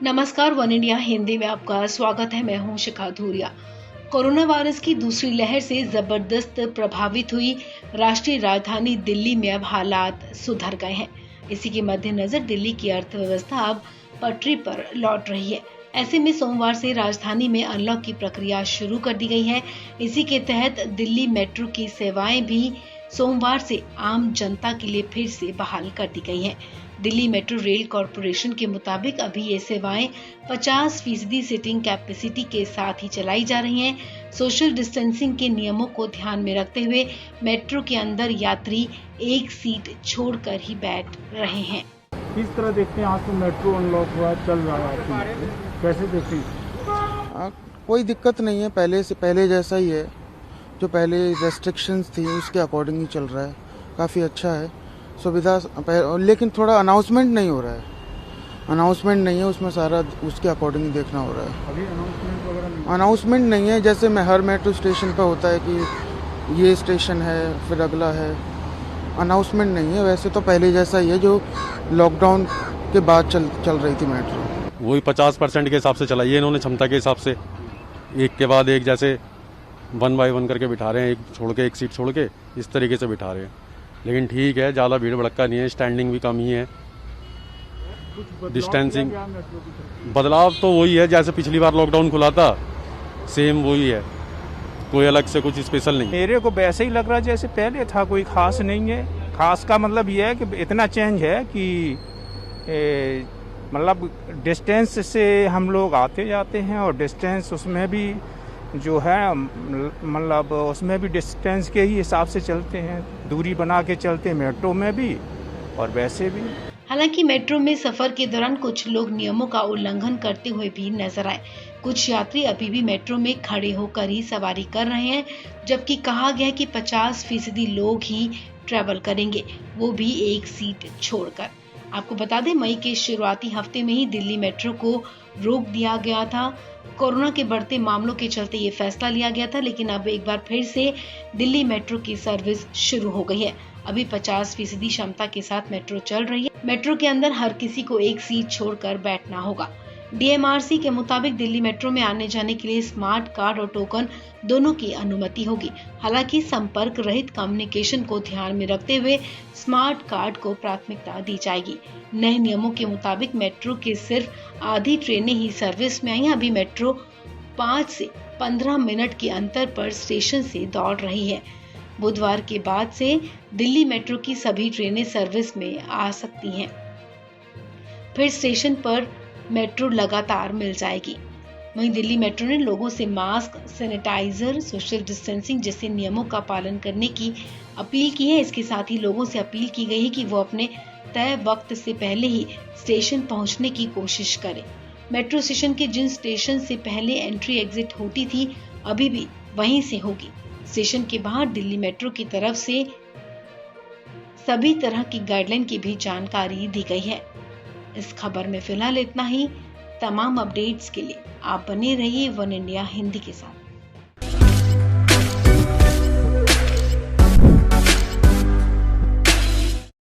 नमस्कार, one India Hindi में आपका स्वागत है। मैं हूं शिखा धूरिया। कोरोना वायरस की दूसरी लहर से जबरदस्त प्रभावित हुई राष्ट्रीय राजधानी दिल्ली में अब हालात सुधर गए हैं। इसी के मद्देनजर दिल्ली की अर्थव्यवस्था अब पटरी पर लौट रही है। ऐसे में सोमवार से राजधानी में अनलॉक की प्रक्रिया शुरू कर दी गई है। इसी के तहत दिल्ली मेट्रो की सेवाएं भी सोमवार से आम जनता के लिए फिर से बहाल कर दी गई हैं। दिल्ली मेट्रो रेल कॉरपोरेशन के मुताबिक अभी ये सेवाएं 50% सीटिंग कैपेसिटी के साथ ही चलाई जा रही हैं। सोशल डिस्टेंसिंग के नियमों को ध्यान में रखते हुए मेट्रो के अंदर यात्री एक सीट छोड़कर ही बैठ रहे हैं। किस तरह देखते हैं आज तो मेट्रो अनलॉक हुआ, चल रहा है, कैसे देखते हैं? कोई दिक्कत नहीं है, पहले जैसा ही है। जो पहले रेस्ट्रिक्शंस थी उसके अकॉर्डिंग ही चल रहा है, काफ़ी अच्छा है सुविधा। लेकिन थोड़ा अनाउंसमेंट नहीं हो रहा है, उसमें सारा उसके अकॉर्डिंग ही देखना हो रहा है। अभी अनाउंसमेंट नहीं है, जैसे मैं हर मेट्रो स्टेशन पर होता है कि ये स्टेशन है फिर अगला है। अनाउंसमेंट नहीं है, वैसे तो पहले जैसा ही है जो लॉकडाउन के बाद चल रही थी मेट्रो। वही 50% के हिसाब से चलाई है इन्होंने, क्षमता के हिसाब से एक के बाद एक, जैसे 1 बाय 1 करके बिठा रहे हैं, एक सीट छोड़ के इस तरीके से बिठा रहे हैं। लेकिन ठीक है, ज़्यादा भीड़ भड़का नहीं है, स्टैंडिंग भी कम ही है, डिस्टेंसिंग। बदलाव तो वही है जैसे पिछली बार लॉकडाउन खुला था, सेम वही है, कोई अलग से कुछ स्पेशल नहीं। मेरे को वैसे ही लग रहा है जैसे पहले था, कोई खास नहीं है। खास का मतलब ये है कि इतना चेंज है कि मतलब डिस्टेंस से हम लोग आते जाते हैं, और डिस्टेंस उसमें भी जो है मतलब उसमें भी डिस्टेंस के ही हिसाब से चलते हैं, दूरी बना के चलते हैं मेट्रो में भी और वैसे भी। हालांकि मेट्रो में सफर के दौरान कुछ लोग नियमों का उल्लंघन करते हुए भी नजर आए। कुछ यात्री अभी भी मेट्रो में खड़े होकर ही सवारी कर रहे हैं, जबकि कहा गया कि 50% लोग ही ट्रैवल करेंगे, वो भी एक सीट छोड़कर। आपको बता दें, मई के शुरुआती हफ्ते में ही दिल्ली मेट्रो को रोक दिया गया था। कोरोना के बढ़ते मामलों के चलते ये फैसला लिया गया था, लेकिन अब एक बार फिर से दिल्ली मेट्रो की सर्विस शुरू हो गई है। अभी 50% क्षमता के साथ मेट्रो चल रही है। मेट्रो के अंदर हर किसी को एक सीट छोड़कर बैठना होगा। डीएमआरसी के मुताबिक दिल्ली मेट्रो में आने जाने के लिए स्मार्ट कार्ड और टोकन दोनों की अनुमति होगी। हालांकि संपर्क रहित कम्युनिकेशन को ध्यान में रखते हुए स्मार्ट कार्ड को प्राथमिकता दी जाएगी। नए नियमों के मुताबिक मेट्रो के सिर्फ आधी ट्रेनें ही सर्विस में आई हैं। अभी मेट्रो 5 से 15 मिनट के अंतर पर स्टेशन से दौड़ रही है। बुधवार के बाद से दिल्ली मेट्रो की सभी ट्रेनें सर्विस में आ सकती हैं। फिर स्टेशन पर मेट्रो लगातार मिल जाएगी। वहीं दिल्ली मेट्रो ने लोगों से मास्क, सैनिटाइजर, सोशल डिस्टेंसिंग जैसे नियमों का पालन करने की अपील की है। इसके साथ ही लोगों से अपील की गई है कि वो अपने तय वक्त से पहले ही स्टेशन पहुंचने की कोशिश करें। मेट्रो स्टेशन के जिन स्टेशन से पहले एंट्री एग्जिट होती थी, अभी भी वहीं से होगी। स्टेशन के बाहर दिल्ली मेट्रो की तरफ से सभी तरह की गाइडलाइन की भी जानकारी दी गई है। इस खबर में फिलहाल इतना ही। तमाम अपडेट्स के लिए आप बने रहिए वन इंडिया हिंदी के साथ।